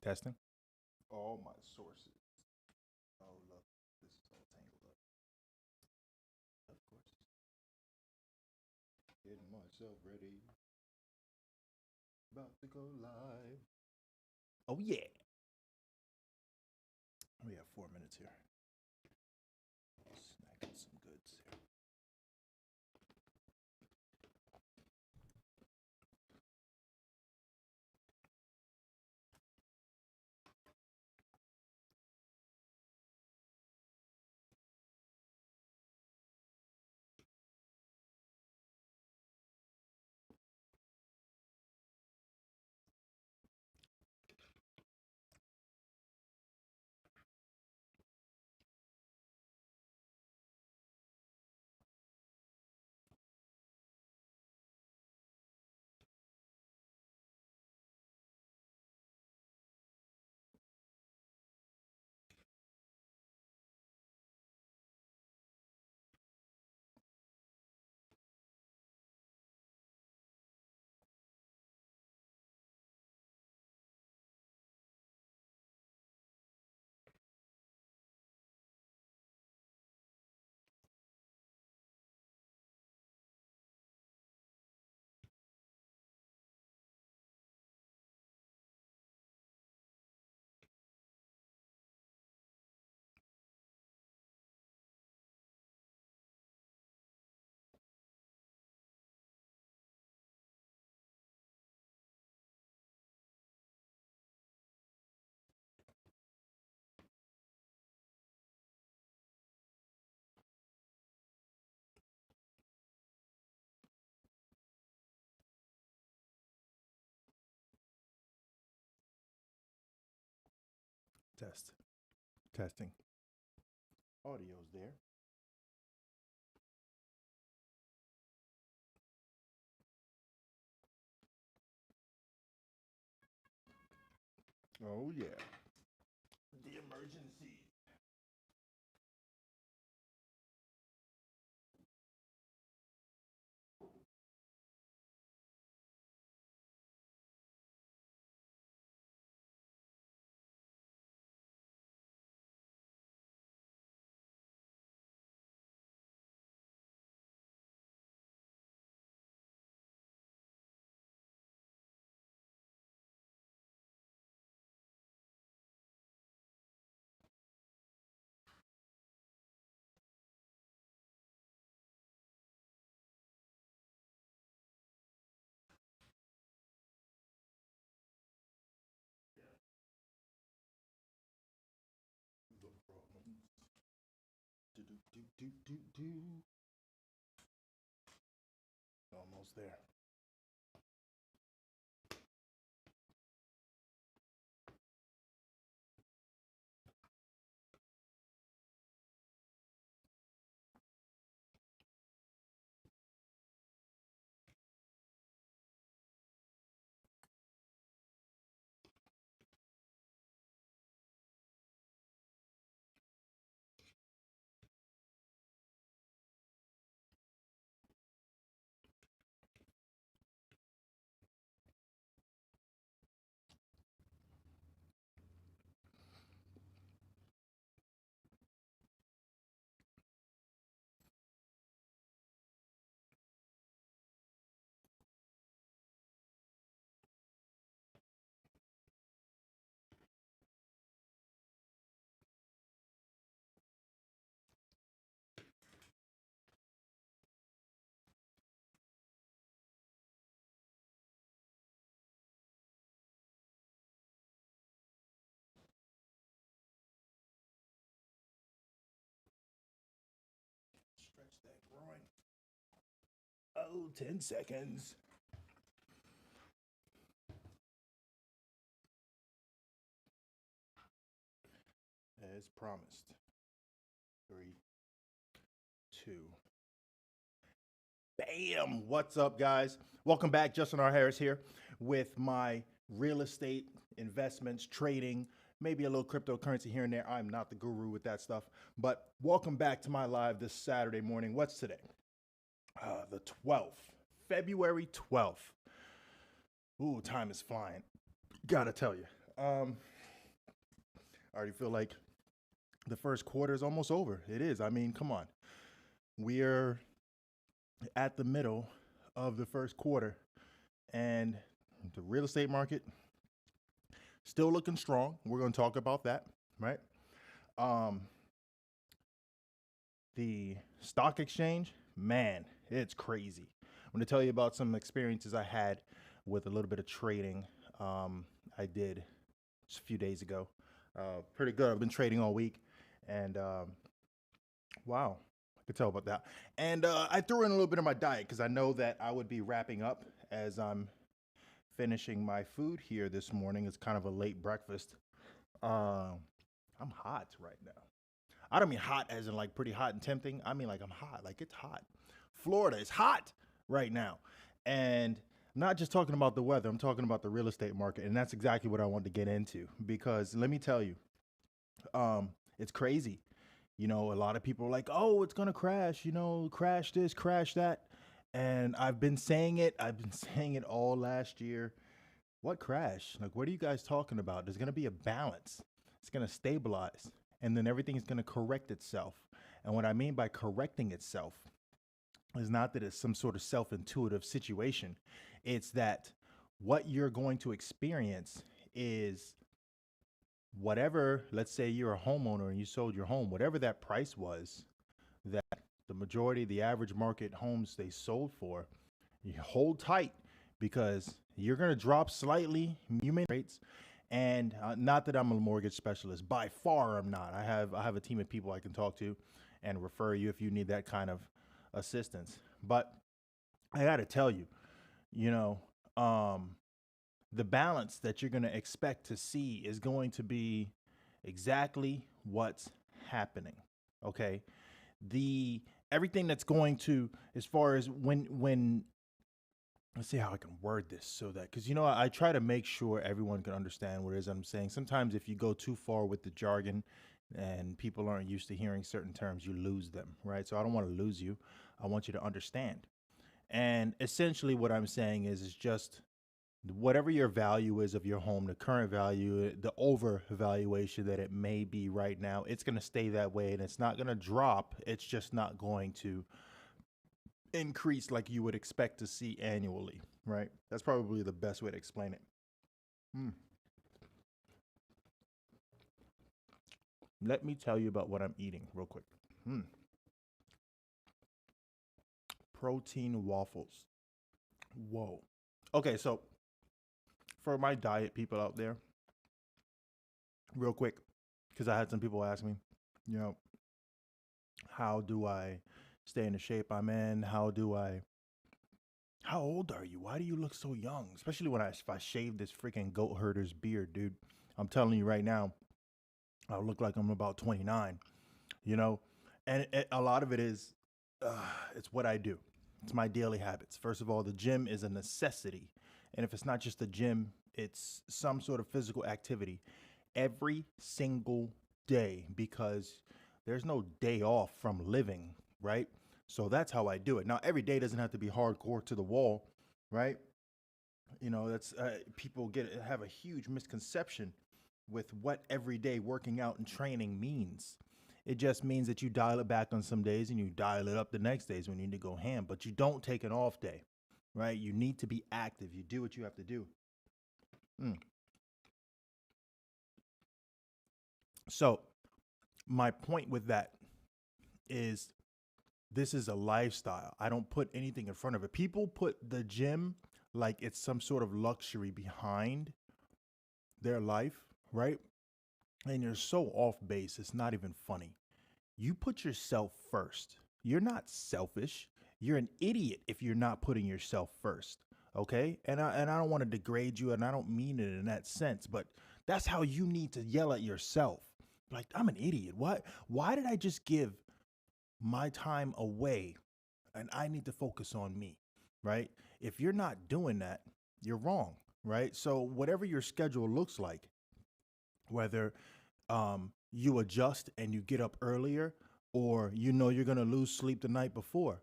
Testing. All my sources. Oh, look. This is all tangled up. Of course. Getting myself ready. About to go live. Oh, yeah. We have 4 minutes here. Snacking some goods here. Test. Testing. Audio's there. Oh, yeah. The emergency. The problems. Do. Almost there. Stretch that groin. Oh, 10 seconds. As promised. 3, 2. Bam! What's up, guys? Welcome back. Justin R. Harris here with my real estate investments, trading, maybe a little cryptocurrency here and there. I'm not the guru with that stuff, but welcome back to my live this Saturday morning. What's today? The 12th, February 12th. Ooh, time is flying. Gotta tell you. I already feel like the first quarter is almost over. It is. I mean, come on. We're at the middle of the first quarter, and the real estate market still looking strong. We're going to talk about that, right? Um, the stock exchange, man, it's crazy. I'm going to tell you about some experiences I had with a little bit of trading. I did just a few days ago. Pretty good. I've been trading all week, and wow, I could tell about that. And I threw in a little bit of my diet because I know that I would be wrapping up as I'm finishing my food here this morning. It's kind of a late breakfast. I'm hot right now. I don't mean hot as in like pretty hot and tempting. I mean like I'm hot, like it's hot. Florida is hot right now. And I'm not just talking about the weather, I'm talking about the real estate market. And that's exactly what I want to get into, because let me tell you, it's crazy. You know, a lot of people are like, oh, it's going to crash, you know, crash this, crash that. And I've been saying it all last year. What crash? Like, what are you guys talking about? There's going to be a balance. It's going to stabilize, and then everything is going to correct itself. And what I mean by correcting itself is not that it's some sort of self-intuitive situation. It's that what you're going to experience is whatever, let's say you're a homeowner and you sold your home, whatever that price was that the majority, the average market homes they sold for, you hold tight, because you're going to drop slightly, you may rates. And not that I'm a mortgage specialist, by far I'm not. I have a team of people I can talk to and refer you if you need that kind of assistance. But I got to tell you, you know, the balance that you're going to expect to see is going to be exactly what's happening. Okay. Everything that's going to, as far as when let's see how I can word this so that, because, you know, I try to make sure everyone can understand what it is I'm saying. Sometimes if you go too far with the jargon and people aren't used to hearing certain terms, you lose them, right? So I don't want to lose you. I want you to understand. And essentially what I'm saying is just whatever your value is of your home, the current value, the overvaluation that it may be right now, it's going to stay that way, and it's not going to drop. It's just not going to increase like you would expect to see annually, right? That's probably the best way to explain it. Let me tell you about what I'm eating real quick. Protein waffles. Whoa. Okay, so for my diet people out there, real quick, because I had some people ask me, you know, how do I stay in the shape I'm in? How old are you? Why do you look so young? Especially if I shave this freaking goat herder's beard, dude. I'm telling you right now, I look like I'm about 29, you know? And a lot of it is, it's what I do. It's my daily habits. First of all, the gym is a necessity. And if it's not just the gym, it's some sort of physical activity every single day, because there's no day off from living, right? So that's how I do it. Now, every day doesn't have to be hardcore to the wall, right? You know, that's people have a huge misconception with what everyday working out and training means. It just means that you dial it back on some days and you dial it up the next days when you need to go ham, but you don't take an off day, right? You need to be active. You do what you have to do. So my point with that is, this is a lifestyle. I don't put anything in front of it. People put the gym like it's some sort of luxury behind their life, right? And you're so off base, it's not even funny. You put yourself first. You're not selfish. You're an idiot if you're not putting yourself first, okay? And I don't want to degrade you, and I don't mean it in that sense, but that's how you need to yell at yourself. Like, I'm an idiot. Why did I just give my time away and I need to focus on me, right? If you're not doing that, you're wrong, right? So whatever your schedule looks like, whether you adjust and you get up earlier, or you know you're going to lose sleep the night before,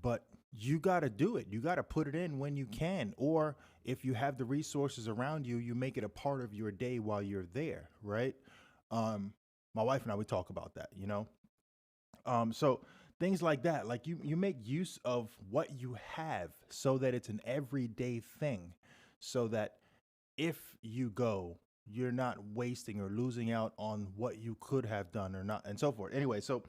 but you got to do it. You got to put it in when you can. Or if you have the resources around you, you make it a part of your day while you're there, right? Um, my wife and I, we talk about that, you know? So things like that, like you make use of what you have so that it's an everyday thing, so that if you go, you're not wasting or losing out on what you could have done or not, and so forth. Anyway, so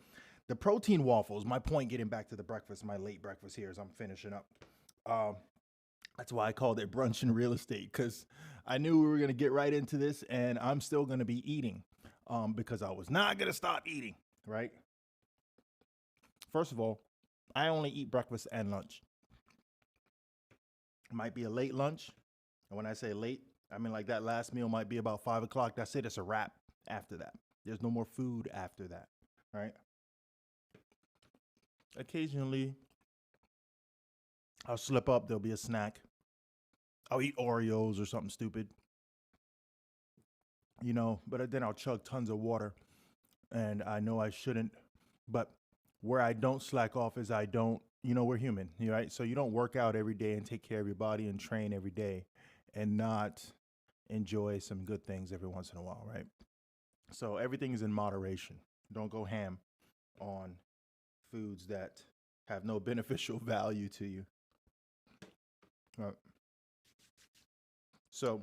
the protein waffles, my point getting back to the breakfast, my late breakfast here as I'm finishing up. Um, that's why I called it brunch in real estate, because I knew we were going to get right into this and I'm still going to be eating because I was not going to stop eating, right? First of all, I only eat breakfast and lunch. It might be a late lunch. And when I say late, I mean like that last meal might be about 5 o'clock. That's it. It's a wrap after that. There's no more food after that, right? Occasionally, I'll slip up. There'll be a snack. I'll eat Oreos or something stupid, you know, but then I'll chug tons of water. And I know I shouldn't, but where I don't slack off is I don't, you know, we're human, right? So you don't work out every day and take care of your body and train every day and not enjoy some good things every once in a while, right? So everything is in moderation. Don't go ham on foods that have no beneficial value to you. Right. So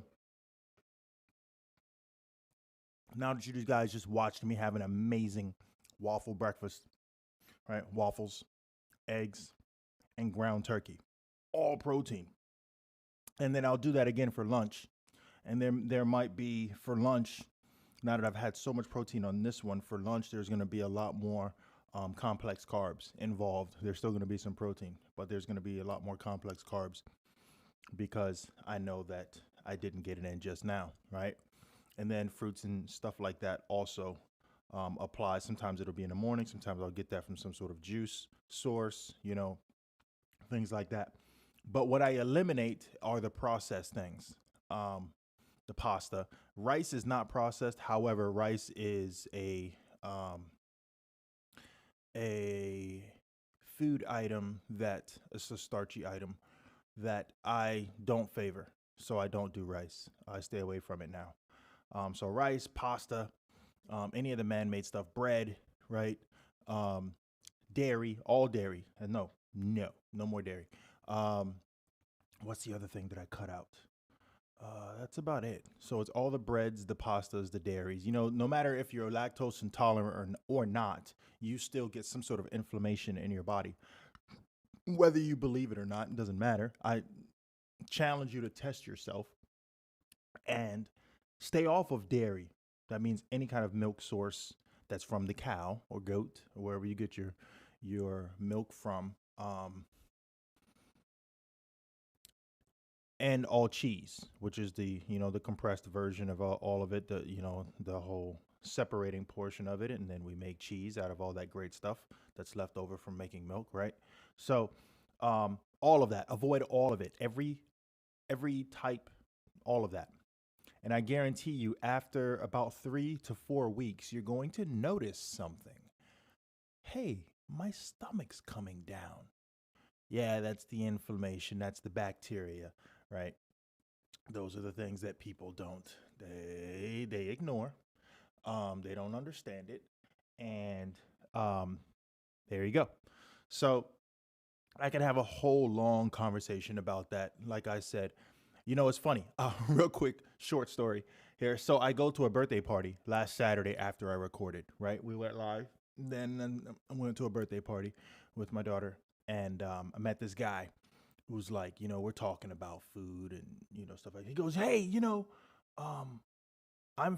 now that you guys just watched me have an amazing waffle breakfast, right? Waffles, eggs, and ground turkey, all protein. And then I'll do that again for lunch. And then there might be for lunch, now that I've had so much protein on this one, for lunch, there's going to be a lot more complex carbs involved. There's still going to be some protein, but there's going to be a lot more complex carbs because I know that I didn't get it in just now, right? And then fruits and stuff like that also apply. Sometimes it'll be in the morning. Sometimes I'll get that from some sort of juice source, you know, things like that. But what I eliminate are the processed things. The pasta. Rice is not processed. However, rice is a food item that it's a starchy item that I don't favor. So I don't do rice. I stay away from it now. So rice, pasta, any of the man-made stuff, bread, right? Dairy, all dairy. No more dairy. What's the other thing that I cut out? That's about it. So it's all the breads, the pastas, the dairies. You know, no matter if you're lactose intolerant or not, you still get some sort of inflammation in your body. Whether you believe it or not, it doesn't matter. I challenge you to test yourself and stay off of dairy. That means any kind of milk source that's from the cow or goat or wherever you get your milk from. And all cheese, which is the, you know, the compressed version of all of it, the, you know, the whole separating portion of it, and then we make cheese out of all that great stuff that's left over from making milk, right? So all of that, avoid all of it, every type, all of that. And I guarantee you, after about 3 to 4 weeks, you're going to notice something. Hey, my stomach's coming down. Yeah, that's the inflammation, that's the bacteria, right? Those are the things that people don't, they ignore. They don't understand it. And there you go. So I could have a whole long conversation about that. Like I said, you know, it's funny. Real quick, short story here. So I go to a birthday party last Saturday after I recorded, right? We went live. Then I went to a birthday party with my daughter. And I met this guy who's like, you know, we're talking about food and, you know, stuff like that. He goes, hey, you know, I'm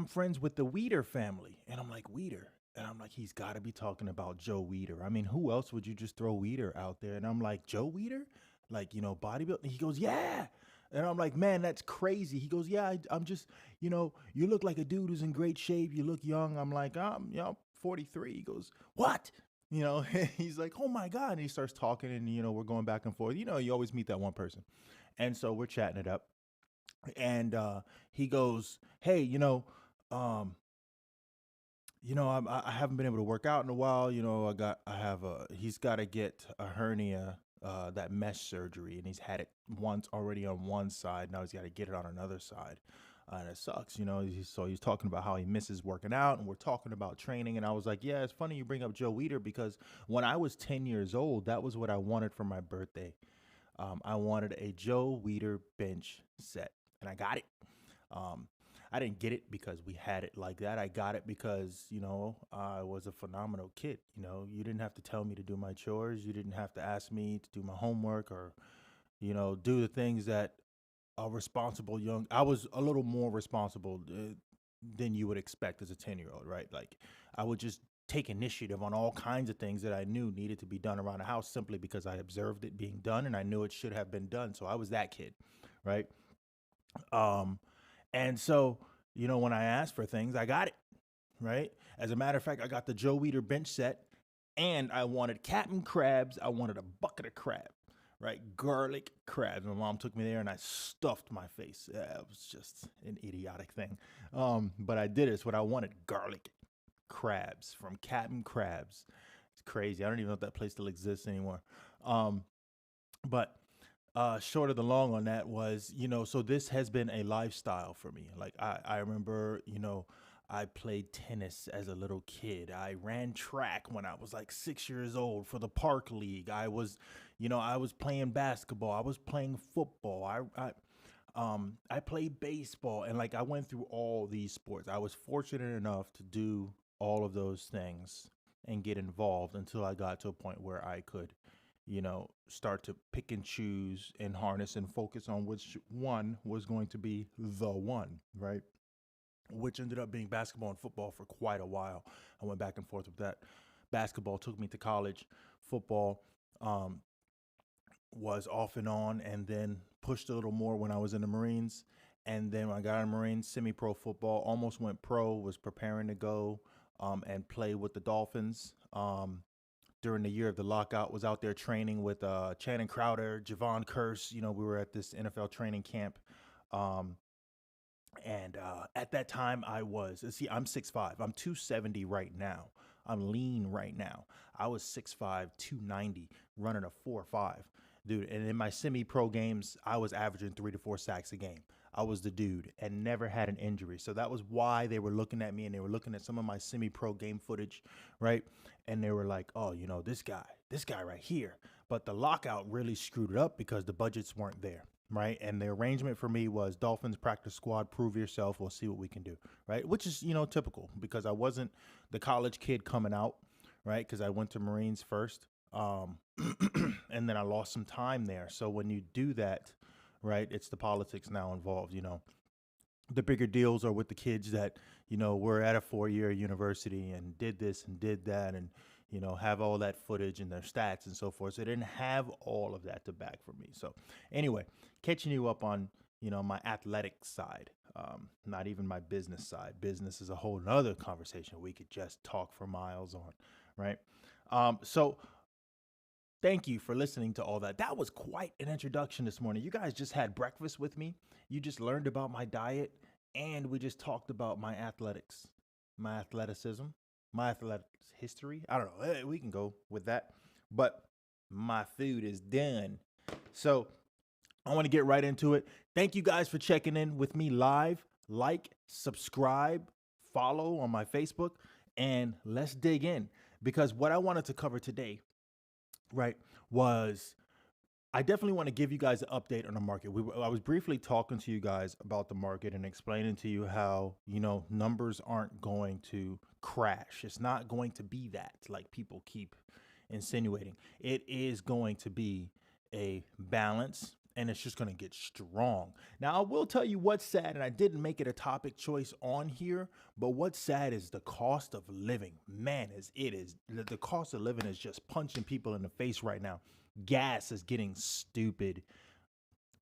friends with the Weeder family. And I'm like, Weeder? And I'm like, he's got to be talking about Joe Weeder. I mean, who else would you just throw Weeder out there? And I'm like, Joe Weeder? Like, you know, bodybuilding? He goes, yeah. And I'm like, man, that's crazy. He goes, yeah, I'm just, you know, you look like a dude who's in great shape. You look young. I'm like, you know, 43. He goes, what? You know, he's like, oh my God. And he starts talking and, you know, we're going back and forth. You know, you always meet that one person. And so we're chatting it up. And he goes, hey, I haven't been able to work out in a while. You know, he's got to get a hernia that mesh surgery, and he's had it once already on one side. Now he's got to get it on another side. And it sucks, you know. So he's talking about how he misses working out, and we're talking about training. And I was like, yeah, it's funny you bring up Joe Weider, because when I was 10 years old, that was what I wanted for my birthday. I wanted a Joe Weider bench set, and I got it. Um, I didn't get it because we had it like that. I got it because, you know, I was a phenomenal kid. You know, you didn't have to tell me to do my chores. You didn't have to ask me to do my homework, or, you know, do the things that a responsible young. I was a little more responsible than you would expect as a 10-year-old, right? Like, I would just take initiative on all kinds of things that I knew needed to be done around the house, simply because I observed it being done and I knew it should have been done. So I was that kid, right? Um, and so, you know, when I asked for things, I got it, right? As a matter of fact, I got the Joe Weider bench set, and I wanted Captain Crabs. I wanted a bucket of crab, right? Garlic crabs. My mom took me there, and I stuffed my face. It was just an idiotic thing. But I did it. It's what I wanted: garlic crabs from Captain Crabs. It's crazy. I don't even know if that place still exists anymore. But short of the long on that was, you know, so this has been a lifestyle for me. Like, I remember, you know, I played tennis as a little kid. I ran track when I was like 6 years old for the park league. I was, you know, I was playing basketball. I was playing football. I played baseball, and like, I went through all these sports. I was fortunate enough to do all of those things and get involved until I got to a point where I could, you know, start to pick and choose and harness and focus on which one was going to be the one, right? Which ended up being basketball and football for quite a while. I went back and forth with that. Basketball took me to college. Football was off and on, and then pushed a little more when I was in the Marines. And then when I got in the Marines, semi-pro football, almost went pro, was preparing to go and play with the Dolphins. During the year of the lockout, was out there training with Channing Crowder, Javon Curse. You know, we were at this NFL training camp. And at that time, I'm 6'5". I'm 270 right now. I'm lean right now. I was 6'5", 290, running a 4.5. Dude, and in my semi-pro games, I was averaging 3 to 4 sacks a game. I was the dude and never had an injury. So that was why they were looking at me, and they were looking at some of my semi-pro game footage, right? And they were like, oh, you know, this guy right here. But the lockout really screwed it up because the budgets weren't there, right? And the arrangement for me was Dolphins practice squad, prove yourself, we'll see what we can do, right? Which is, you know, typical, because I wasn't the college kid coming out, right? Because I went to Marines first. And then I lost some time there. So when you do that, right, it's the politics now involved. You know, the bigger deals are with the kids that, you know, were at a 4-year university and did this and did that, and, you know, have all that footage and their stats and so forth. So they didn't have all of that to back for me. So anyway, catching you up on, you know, my athletic side, not even my business side. Business is a whole nother conversation we could just talk for miles on, right? So thank you for listening to all that. That was quite an introduction this morning. You guys just had breakfast with me. You just learned about my diet, and we just talked about my athletics, my athleticism, my athletics history. I don't know. We can go with that. But my food is done. So I want to get right into it. Thank you guys for checking in with me live. Like, subscribe, follow on my Facebook, and let's dig in. Because what I wanted to cover today, right, was I definitely want to give you guys an update on the market. I was briefly talking to you guys about the market and explaining to you how, you know, numbers aren't going to crash. It's not going to be that, like people keep insinuating. It is going to be a balance, and it's just going to get strong. Now, I will tell you what's sad, and I didn't make it a topic choice on here, but what's sad is the cost of living. Man, the cost of living is just punching people in the face right now. Gas is getting stupid.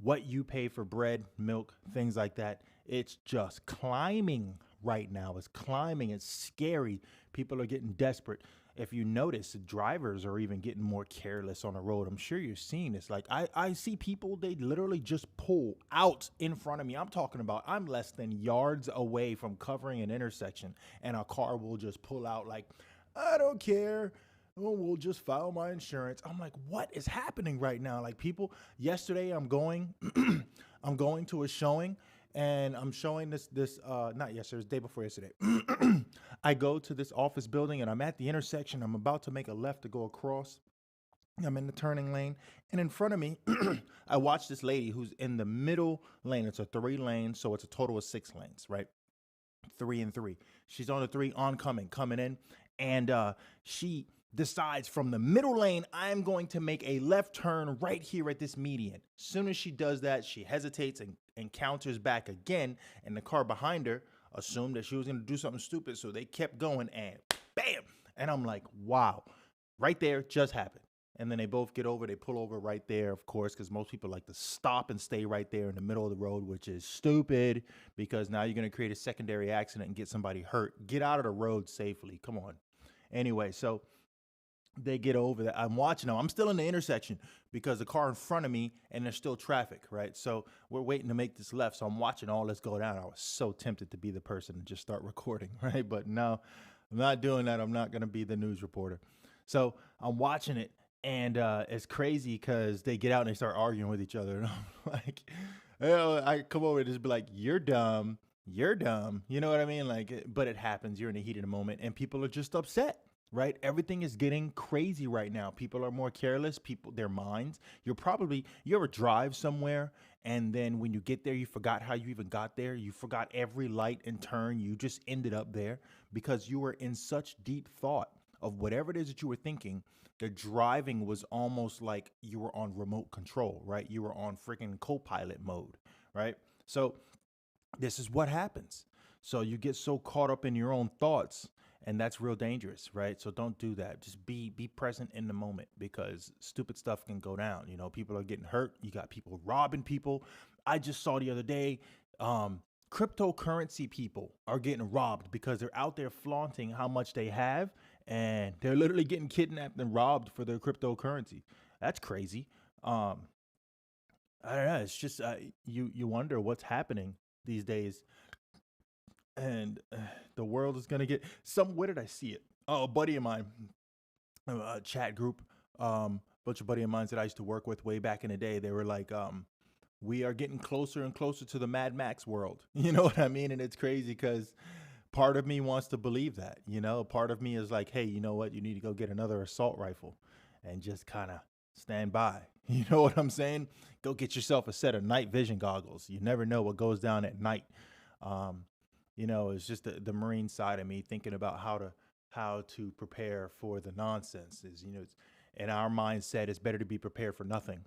What you pay for bread, milk, things like that, it's just climbing right now. It's climbing. It's scary. People are getting desperate. If you notice, drivers are even getting more careless on the road. I'm sure you're seeing this. Like, I see people, they literally just pull out in front of me. I'm talking about, I'm less than yards away from covering an intersection, and a car will just pull out like, I don't care. oh, we'll just file my insurance. I'm like, what is happening right now? Like people, yesterday I'm going, I'm going to a showing and I'm showing not yesterday, it was the day before yesterday. I go to this office building and I'm at the intersection. I'm about to make a left to go across. I'm in the turning lane, and in front of me, I watch this lady who's in the middle lane. It's a 3 lane, so it's a total of 6 lanes, right? 3 and 3. She's on the 3 coming in, and she decides from the middle lane, I'm going to make a left turn right here at this median. As soon as she does that, she hesitates and counters back again, and the car behind her assumed that she was going to do something stupid, so they kept going, and bam! And I'm like, wow, right there just happened. And then they both get over, they pull over right there, of course, because most people like to stop and stay right there in the middle of the road, which is stupid because now you're going to create a secondary accident and get somebody hurt. Get out of the road safely. Come on. Anyway, so they get over that. I'm watching them. I'm still in the intersection because the car in front of me and there's still traffic, right? So we're waiting to make this left. So I'm watching all this go down. I was so tempted to be the person and just start recording, right? But no, I'm not doing that. I'm not going to be the news reporter. So I'm watching it. And it's crazy because they get out and they start arguing with each other. And I'm like, I come over and just be like, you're dumb. You're dumb. You know what I mean? Like, but it happens. You're in the heat of the moment and people are just upset, right? Everything is getting crazy right now. People are more careless. People, their minds. You ever drive somewhere and then when you get there, you forgot how you even got there. You forgot every light and turn. You just ended up there because you were in such deep thought of whatever it is that you were thinking. The driving was almost like you were on remote control, right? You were on freaking co-pilot mode, right? So this is what happens. So you get so caught up in your own thoughts and that's real dangerous, right? So don't do that. Just be present in the moment because stupid stuff can go down. You know, people are getting hurt. You got people robbing people. I just saw the other day, cryptocurrency people are getting robbed because they're out there flaunting how much they have and they're literally getting kidnapped and robbed for their cryptocurrency. That's crazy. I don't know. It's just you wonder what's happening these days, and the world is gonna get some. Where did I see it? Oh, a buddy of mine, a chat group, bunch of buddy of mine that I used to work with way back in the day. They were like, we are getting closer and closer to the Mad Max world. You know what I mean? And it's crazy because part of me wants to believe that, you know, part of me is like, hey, you know what? You need to go get another assault rifle and just kind of stand by. You know what I'm saying? Go get yourself a set of night vision goggles. You never know what goes down at night. You know, it's just the Marine side of me thinking about how to prepare for the nonsense is, you know, in our mindset, it's better to be prepared for nothing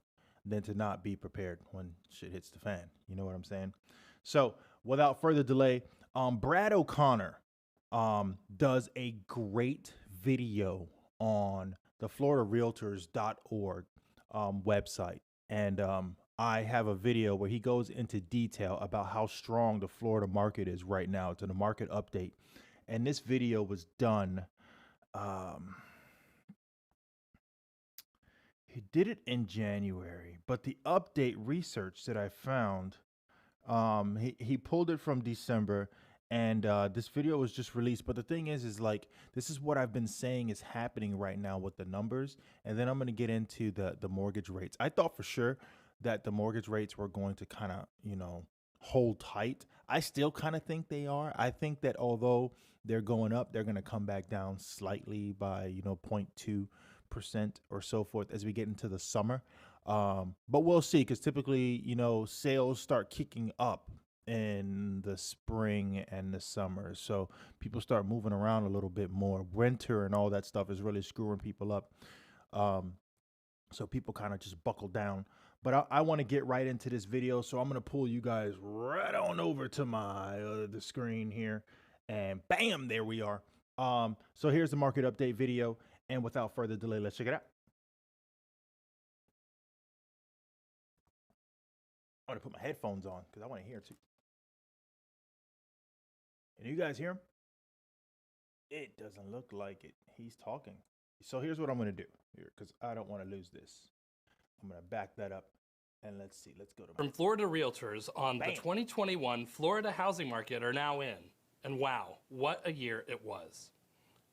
than to not be prepared when shit hits the fan. You know what I'm saying? So without further delay, Brad O'Connor does a great video on the FloridaRealtors.org website. And I have a video where he goes into detail about how strong the Florida market is right now. It's in a market update. And this video was done. He did it in January, but the update research that I found, he pulled it from December, and this video was just released. But the thing is like, this is what I've been saying is happening right now with the numbers, and then I'm going to get into the mortgage rates. I thought for sure that the mortgage rates were going to kind of, you know, hold tight. I still kind of think they are. I think that although they're going up, they're going to come back down slightly by, you know, 0.2% or so forth as we get into the summer. But we'll see, because typically, you know, sales start kicking up in the spring and the summer. So people start moving around a little bit more. Winter and all that stuff is really screwing people up. So people kind of just buckle down. But I want to get right into this video. So I'm going to pull you guys right on over to my the screen here. And bam, there we are. So here's the market update video. And without further delay, let's check it out. I'm going to put my headphones on because I want to hear too. Can you guys hear him? It doesn't look like it. He's talking. So here's what I'm going to do here, because I don't want to lose this. I'm going to back that up. And let's see. Let's go to From Florida Realtors on Bam. The 2021 Florida housing market are now in. And wow, what a year it was.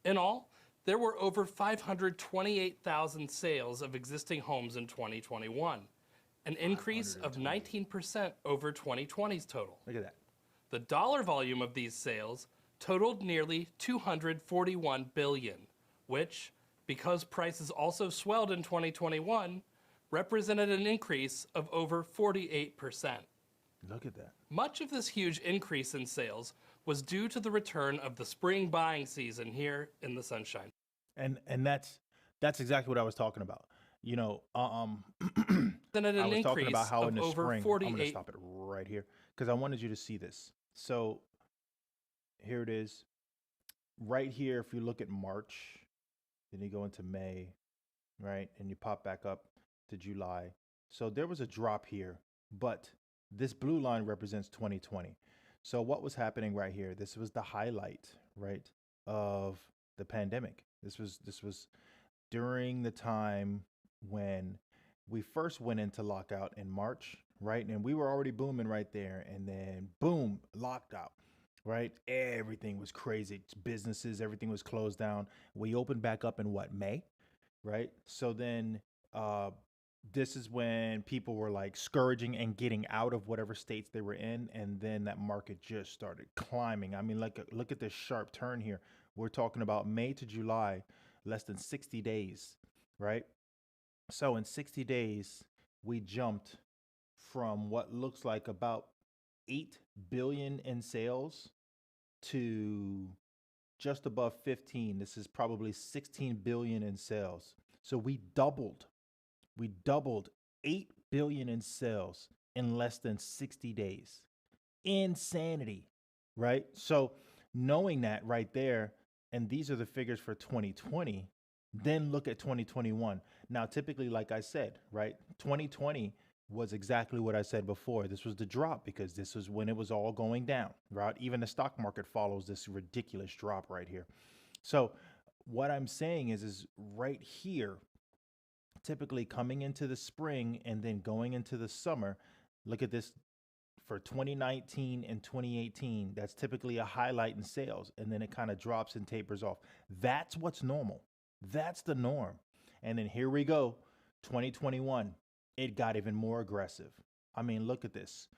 In all, there were over 528,000 sales of existing homes in 2021, an increase of 19% over 2020's total. Look at that. The dollar volume of these sales totaled nearly $241 billion, which, because prices also swelled in 2021, represented an increase of over 48%. Look at that. Much of this huge increase in sales was due to the return of the spring buying season here in the Sunshine. And that's exactly what I was talking about. You know, Then at I an was talking about increase how in of the over spring, I'm 48. going to stop it right here because I wanted you to see this. So here it is. Right here, if you look at March, then you go into May, right? And you pop back up to July. So there was a drop here, but this blue line represents 2020. So what was happening right here? This was the highlight, right, of the pandemic. This was during the time when we first went into lockout in March, right? And we were already booming right there. And then boom, lockout, right? Everything was crazy. Businesses, everything was closed down. We opened back up in what, May, right? So then this is when people were like scourging and getting out of whatever states they were in. And then that market just started climbing. I mean, like, look at this sharp turn here. We're talking about May to July, less than 60 days, right? So in 60 days, we jumped from what looks like about 8 billion in sales to just above 15. This is probably 16 billion in sales. So we doubled 8 billion in sales in less than 60 days. Insanity, right? So knowing that right there, and these are the figures for 2020, then look at 2021. Now, typically, like I said, right, 2020 was exactly what I said before. This was the drop because this was when it was all going down, right? Even the stock market follows this ridiculous drop right here. So what I'm saying is right here, typically coming into the spring and then going into the summer, look at this. For 2019 and 2018, that's typically a highlight in sales, and then it kind of drops and tapers off. That's what's normal. That's the norm. And then here we go, 2021, it got even more aggressive. I mean, look at this.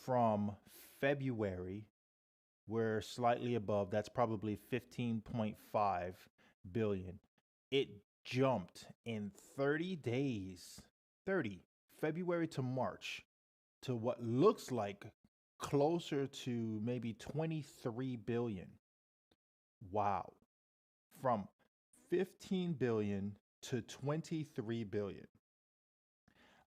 From February, we're slightly above, that's probably 15.5 billion. It jumped in 30 days, February to March, to what looks like closer to maybe 23 billion. Wow. From 15 billion to 23 billion.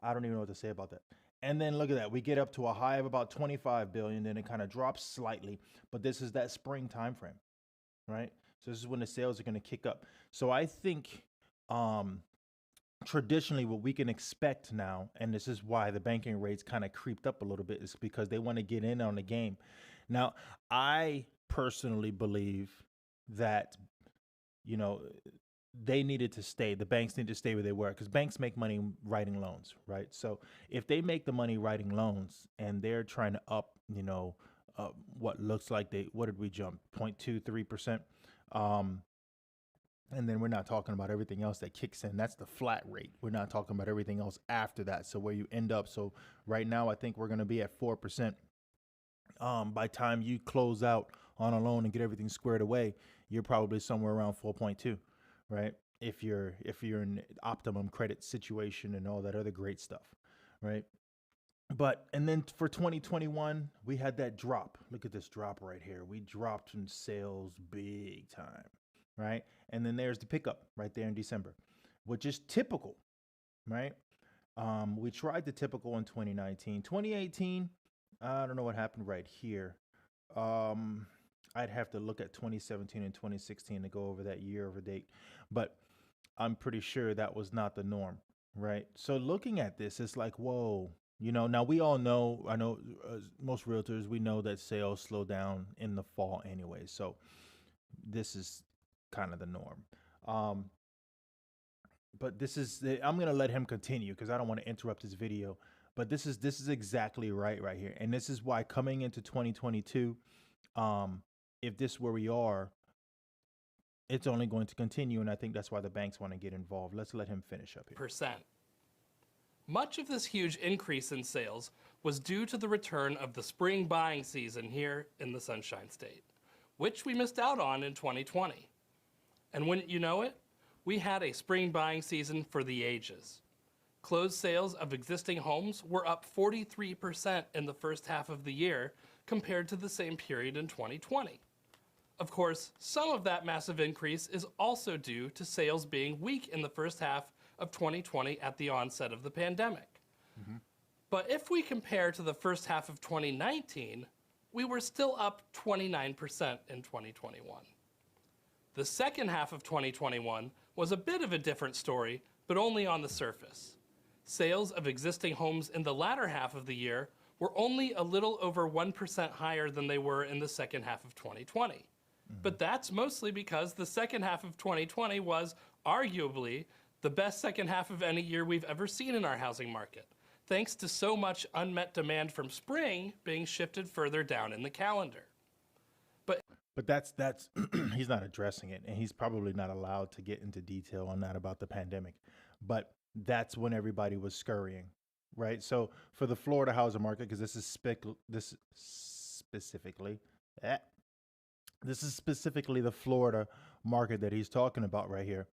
I don't even know what to say about that. And then look at that. We get up to a high of about 25 billion, then it kind of drops slightly, but this is that spring time frame, right? So this is when the sales are going to kick up. So I think traditionally what we can expect now, and this is why the banking rates kind of creeped up a little bit, is because they want to get in on the game. Now, I personally believe that, you know, they needed to stay. The banks need to stay where they were because banks make money writing loans, right? So if they make the money writing loans and they're trying to up, you know, what looks like what did we jump? 0.23%. And then we're not talking about everything else that kicks in. That's the flat rate. We're not talking about everything else after that. So where you end up. So right now, I think we're going to be at 4%. By time you close out on a loan and get everything squared away, you're probably somewhere around 4.2, right? If you're in optimum credit situation and all that other great stuff, right? But, and then for 2021, we had that drop. Look at this drop right here. We dropped in sales big time, right? And then there's the pickup right there in December, which is typical, right? We tried the typical in 2019. 2018, I don't know what happened right here. I'd have to look at 2017 and 2016 to go over that year over date, but I'm pretty sure that was not the norm, right? So looking at this, it's like, whoa, you know, now we all know, I know most realtors, we know that sales slow down in the fall anyway. So this is kind of the norm. But this is, I'm going to let him continue because I don't want to interrupt his video, but this is exactly right here. And this is why coming into 2022, if this is where we are, it's only going to continue, and I think that's why the banks want to get involved. Let's let him finish up here. Much of this huge increase in sales was due to the return of the spring buying season here in the Sunshine State, which we missed out on in 2020. And wouldn't you know it, we had a spring buying season for the ages. Closed sales of existing homes were up 43% in the first half of the year compared to the same period in 2020. Of course, some of that massive increase is also due to sales being weak in the first half of 2020 at the onset of the pandemic. But if we compare to the first half of 2019, we were still up 29% in 2021. The second half of 2021 was a bit of a different story, but only on the surface. Sales of existing homes in the latter half of the year were only a little over 1% higher than they were in the second half of 2020. But that's mostly because the second half of 2020 was arguably the best second half of any year we've ever seen in our housing market, thanks to so much unmet demand from spring being shifted further down in the calendar. But that's he's not addressing it, and he's probably not allowed to get into detail on that about the pandemic. But that's when everybody was scurrying, right? So for the Florida housing market, because this is specifically the Florida market that he's talking about right here.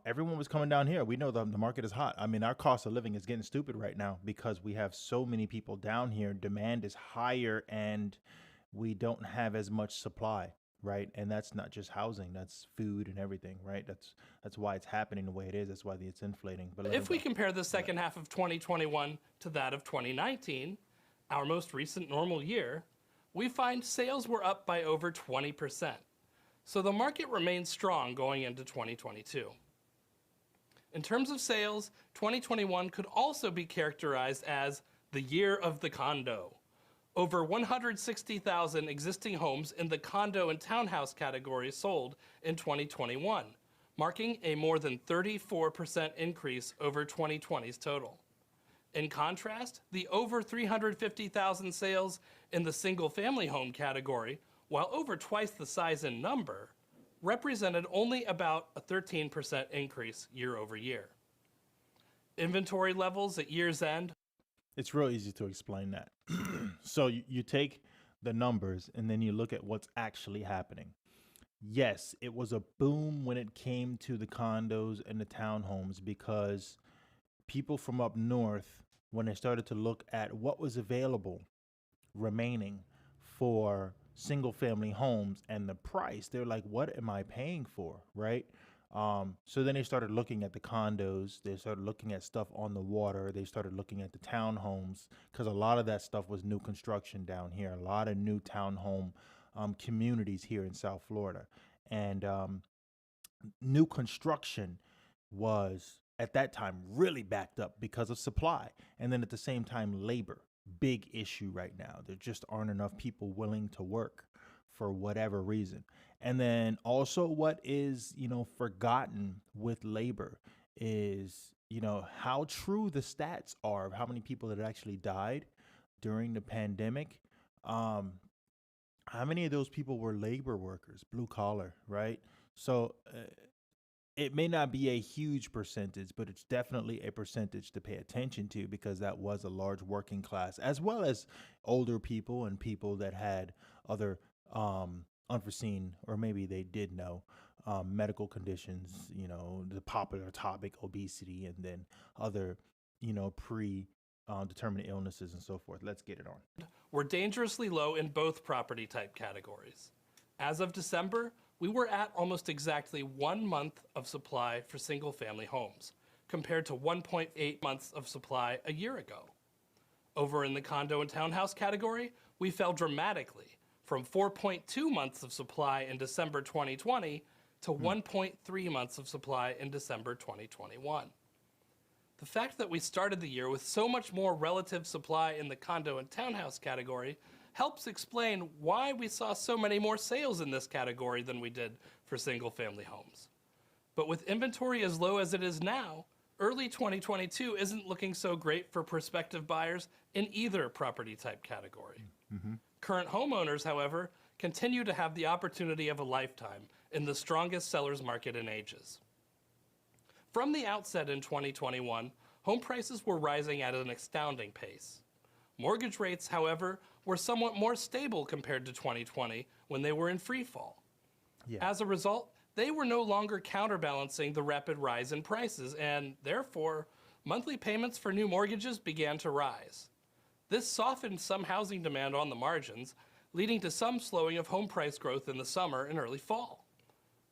Everyone was coming down here. We know the market is hot. I mean, our cost of living is getting stupid right now because we have so many people down here. Demand is higher and we don't have as much supply, right? And that's not just housing, that's food and everything, right? That's why it's happening the way it is. That's why it's inflating. But if we compare the second half of 2021 to that of 2019, our most recent normal year, we find sales were up by over 20%. So the market remains strong going into 2022. In terms of sales, 2021 could also be characterized as the year of the condo. Over 160,000 existing homes in the condo and townhouse category sold in 2021, marking a more than 34% increase over 2020's total. In contrast, the over 350,000 sales in the single-family home category, while over twice the size in number, represented only about a 13% increase year over year. Inventory levels at year's end. It's real easy to explain that. So you take the numbers and then you look at what's actually happening. Yes, it was a boom when it came to the condos and the townhomes because people from up north, when they started to look at what was available remaining for single family homes and the price, they're like, what am I paying for, right? So then they started looking at the condos, they started looking at stuff on the water, they started looking at the townhomes, because a lot of that stuff was new construction down here, a lot of new townhome communities here in South Florida. And new construction was, at that time, really backed up because of supply. And then at the same time, labor, big issue right now. There just aren't enough people willing to work for whatever reason. And then also what is, forgotten with labor is, how true the stats are of how many people that actually died during the pandemic. How many of those people were labor workers, blue collar, right? So it may not be a huge percentage, but it's definitely a percentage to pay attention to because that was a large working class, as well as older people and people that had other unforeseen, or maybe they did know, medical conditions, the popular topic, obesity, and then other, determined illnesses and so forth. Let's get it on. Were dangerously low in both property type categories. As of December, we were at almost exactly 1 month of supply for single family homes, compared to 1.8 months of supply a year ago. Over in the condo and townhouse category, we fell dramatically from 4.2 months of supply in December 2020 to 1.3 months of supply in December 2021. The fact that we started the year with so much more relative supply in the condo and townhouse category helps explain why we saw so many more sales in this category than we did for single-family homes. But with inventory as low as it is now, early 2022 isn't looking so great for prospective buyers in either property type category. Current homeowners, however, continue to have the opportunity of a lifetime in the strongest sellers market in ages. From the outset in 2021, home prices were rising at an astounding pace. Mortgage rates, however, were somewhat more stable compared to 2020 when they were in free fall. Yeah. As a result, they were no longer counterbalancing the rapid rise in prices, and therefore, monthly payments for new mortgages began to rise. This softened some housing demand on the margins, leading to some slowing of home price growth in the summer and early fall.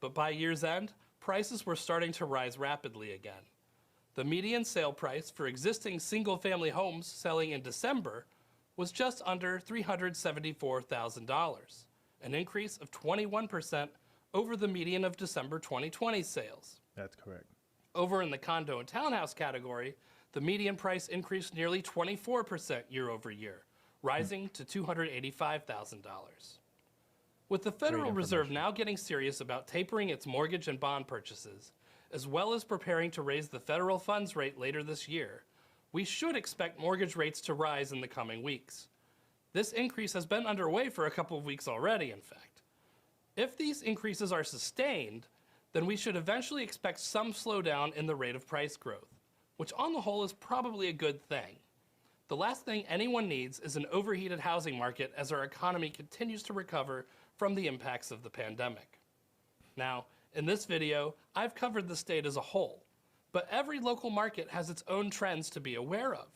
But by year's end, prices were starting to rise rapidly again. The median sale price for existing single-family homes selling in December was just under $374,000, an increase of 21% over the median of December 2020 sales. That's correct. Over in the condo and townhouse category, the median price increased nearly 24% year over year, rising to $285,000. With the Federal Reserve now getting serious about tapering its mortgage and bond purchases, as well as preparing to raise the federal funds rate later this year, we should expect mortgage rates to rise in the coming weeks. This increase has been underway for a couple of weeks already, in fact. If these increases are sustained, then we should eventually expect some slowdown in the rate of price growth, which on the whole is probably a good thing. The last thing anyone needs is an overheated housing market as our economy continues to recover from the impacts of the pandemic. Now, in this video, I've covered the state as a whole, but every local market has its own trends to be aware of.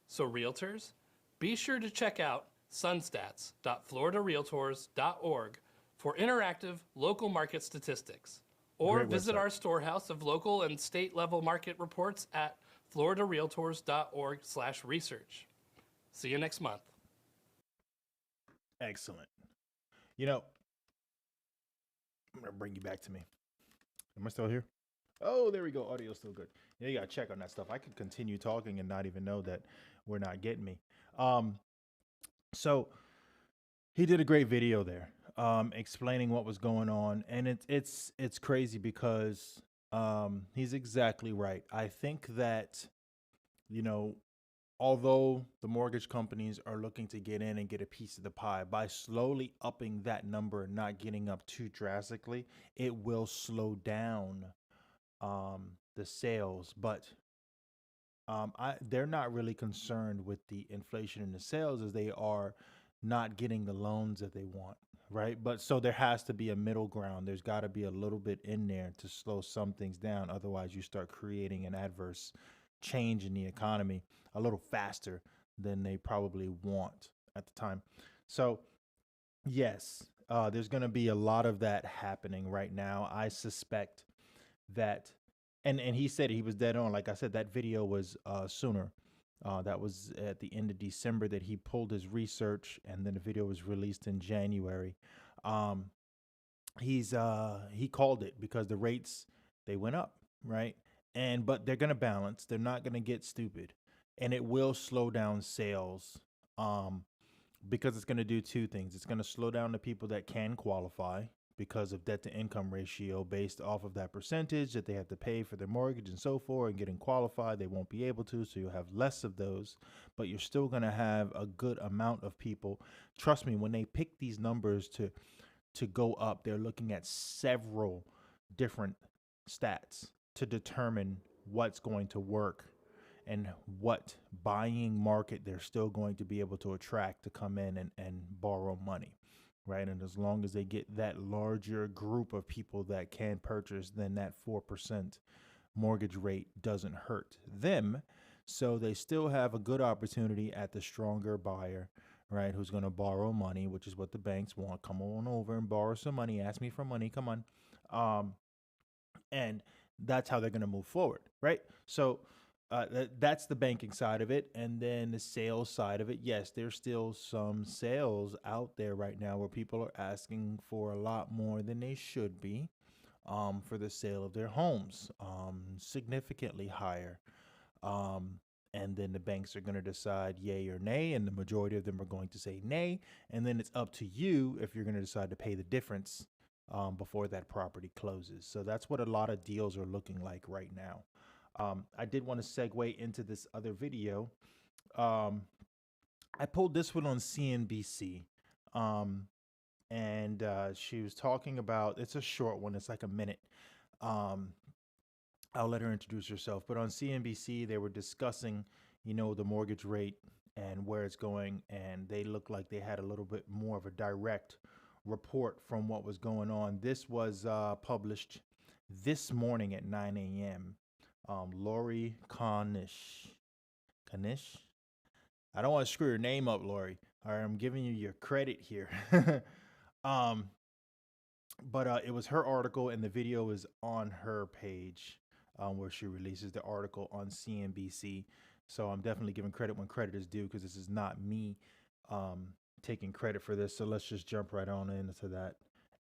So realtors, be sure to check out sunstats.floridarealtors.org for interactive local market statistics, or Great visit website. our storehouse of local and state level market reports at floridarealtors.org/research. See you next month. Excellent. You know, I'm going to bring you back to me. Am I still here? Oh, there we go. Audio's still good. Yeah, you got to check on that stuff. I could continue talking and not even know that we're not getting me. So he did a great video there, explaining what was going on. And it's crazy because he's exactly right. I think that, you know, although the mortgage companies are looking to get in and get a piece of the pie, by slowly upping that number and not getting up too drastically, it will slow down the sales. But they're not really concerned with the inflation in the sales as they are not getting the loans that they want, right? But so there has to be a middle ground. There's got to be a little bit in there to slow some things down. Otherwise, you start creating an adverse change in the economy a little faster than they probably want at the time. So yes, there's going to be a lot of that happening right now. I suspect that, and he said he was dead on. Like I said, that video was sooner. That was at the end of December that he pulled his research, and then the video was released in January. He called it because the rates, they went up, right? But they're going to balance. They're not going to get stupid. And it will slow down sales because it's going to do two things. It's going to slow down the people that can qualify because of debt to income ratio based off of that percentage that they have to pay for their mortgage and so forth, and getting qualified, they won't be able to. So you'll have less of those, but you're still going to have a good amount of people. Trust me, when they pick these numbers to go up, they're looking at several different stats to determine what's going to work and what buying market they're still going to be able to attract to come in and borrow money, right? And as long as they get that larger group of people that can purchase, then that 4% mortgage rate doesn't hurt them. So they still have a good opportunity at the stronger buyer, right, who's going to borrow money, which is what the banks want. Come on over and borrow some money. Ask me for money. Come on. And that's how they're going to move forward, right? So that's the banking side of it. And then the sales side of it, yes, there's still some sales out there right now where people are asking for a lot more than they should be for the sale of their homes, significantly higher. And then the banks are going to decide yay or nay, and the majority of them are going to say nay. And then it's up to you if you're going to decide to pay the difference before that property closes. So that's what a lot of deals are looking like right now. I did want to segue into this other video. I pulled this one on CNBC. and she was talking about, it's a short one, it's like a minute. I'll let her introduce herself. But on CNBC, they were discussing, the mortgage rate and where it's going, and they looked like they had a little bit more of a direct report from what was going on. This was published this morning at 9 a.m. Lori Kanish. I don't want to screw your name up, Lori. All right, I'm giving you your credit here. But it was her article, and the video is on her page where she releases the article on CNBC. So I'm definitely giving credit when credit is due, because this is not me taking credit for this. So let's just jump right on into that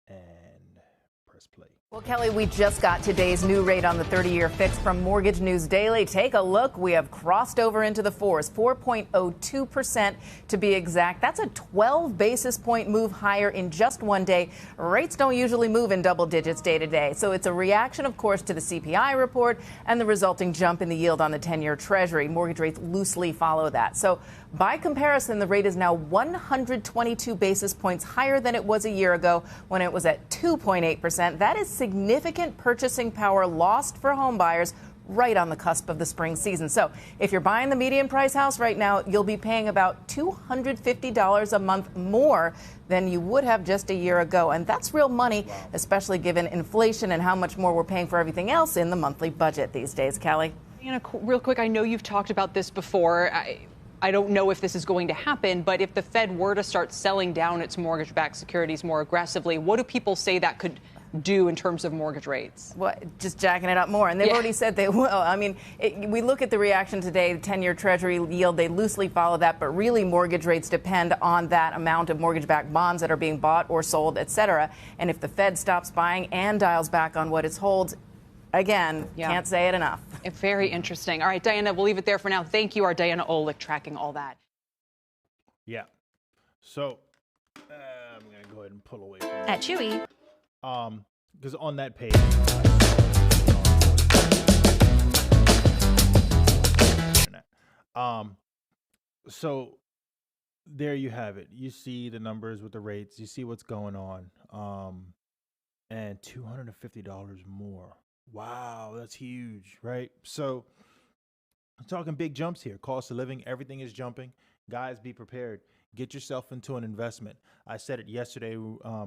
and press play. Well, Kelly, we just got today's new rate on the 30-year fix from Mortgage News Daily. Take a look. We have crossed over into the fours, 4.02% to be exact. That's a 12 basis point move higher in just one day. Rates don't usually move in double digits day to day. So it's a reaction, of course, to the CPI report and the resulting jump in the yield on the 10-year Treasury. Mortgage rates loosely follow that. So by comparison, the rate is now 122 basis points higher than it was a year ago when it was at 2.8%. That is significant purchasing power lost for home buyers right on the cusp of the spring season. So if you're buying the median price house right now, you'll be paying about $250 a month more than you would have just a year ago. And that's real money, especially given inflation and how much more we're paying for everything else in the monthly budget these days. Kelly? Real quick, I know you've talked about this before. I don't know if this is going to happen, but if the Fed were to start selling down its mortgage-backed securities more aggressively, what do people say that could do in terms of mortgage rates? Well, just jacking it up more. And they've already said they will. I mean, we look at the reaction today, the 10-year Treasury yield, they loosely follow that, but really mortgage rates depend on that amount of mortgage-backed bonds that are being bought or sold, et cetera. And if the Fed stops buying and dials back on what it holds, again, can't say it enough. Very interesting. All right, Diana, we'll leave it there for now. Thank you, our Diana Olick, tracking all that. Yeah. So I'm going to go ahead and pull away from At Chewy. because on that page, so there you have it. You see the numbers with the rates. You see what's going on. And $250 more. Wow, that's huge, right? So I'm talking big jumps here. Cost of living, everything is jumping. Guys, be prepared. Get yourself into an investment. I said it yesterday. I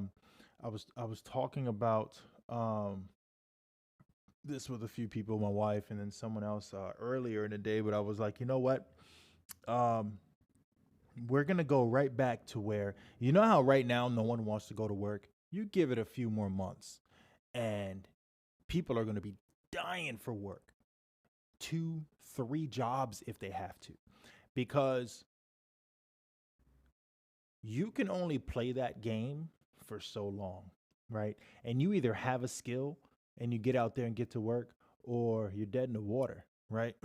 was talking about this with a few people, my wife, and then someone else earlier in the day. But I was like, you know what? We're gonna go right back to where, you know how right now no one wants to go to work. You give it a few more months, and people are gonna be dying for work. 2, 3 jobs if they have to, because you can only play that game for so long, right? And you either have a skill and you get out there and get to work, or you're dead in the water, right?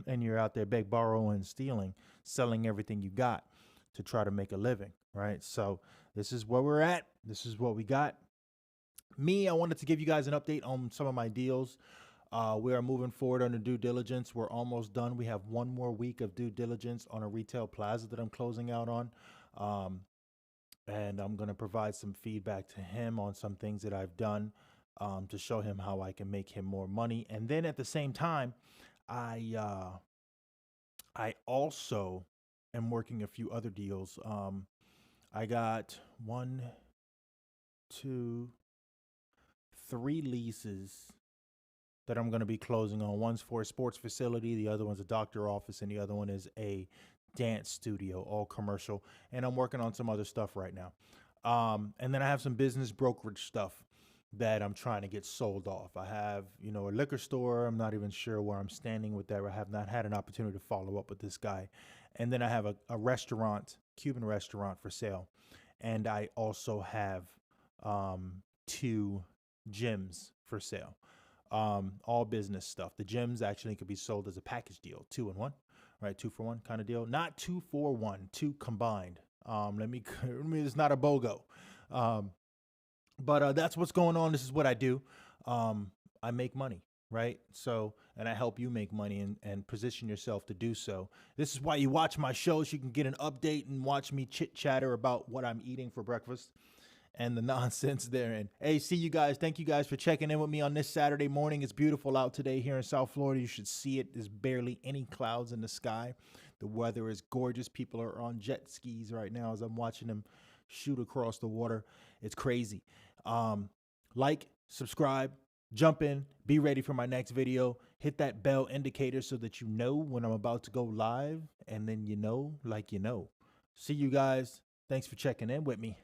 And you're out there borrowing, stealing, selling everything you got to try to make a living, right? So this is where we're at. This is what we got. I wanted to give you guys an update on some of my deals. We are moving forward on the due diligence. We're almost done. We have one more week of due diligence on a retail plaza that I'm closing out on. And I'm going to provide some feedback to him on some things that I've done to show him how I can make him more money. And then at the same time, I also am working a few other deals. I got 1, 2, 3 leases that I'm going to be closing on. One's for a sports facility, the other one's a doctor office, and the other one is a dance studio, all commercial. And I'm working on some other stuff right now. And then I have some business brokerage stuff that I'm trying to get sold off. I have, a liquor store. I'm not even sure where I'm standing with that. I have not had an opportunity to follow up with this guy. And then I have a restaurant, Cuban restaurant for sale. And I also have 2 gyms for sale. All business stuff. The gyms actually could be sold as a package deal, 2 in 1, right? 2 for 1 kind of deal. Not 2 for 1, 2 combined. It's not a BOGO. But that's what's going on. This is what I do. I make money, right? So, and I help you make money and position yourself to do so. This is why you watch my shows. You can get an update and watch me chit chatter about what I'm eating for breakfast. and the nonsense therein. Hey, see you guys. Thank you guys for checking in with me on this Saturday morning. It's beautiful out today here in South Florida. You should see it. There's barely any clouds in the sky. The weather is gorgeous. People are on jet skis right now as I'm watching them shoot across the water. It's crazy. Like, subscribe, jump in, be ready for my next video. Hit that bell indicator so that you know when I'm about to go live, and then you know like you know. See you guys. Thanks for checking in with me.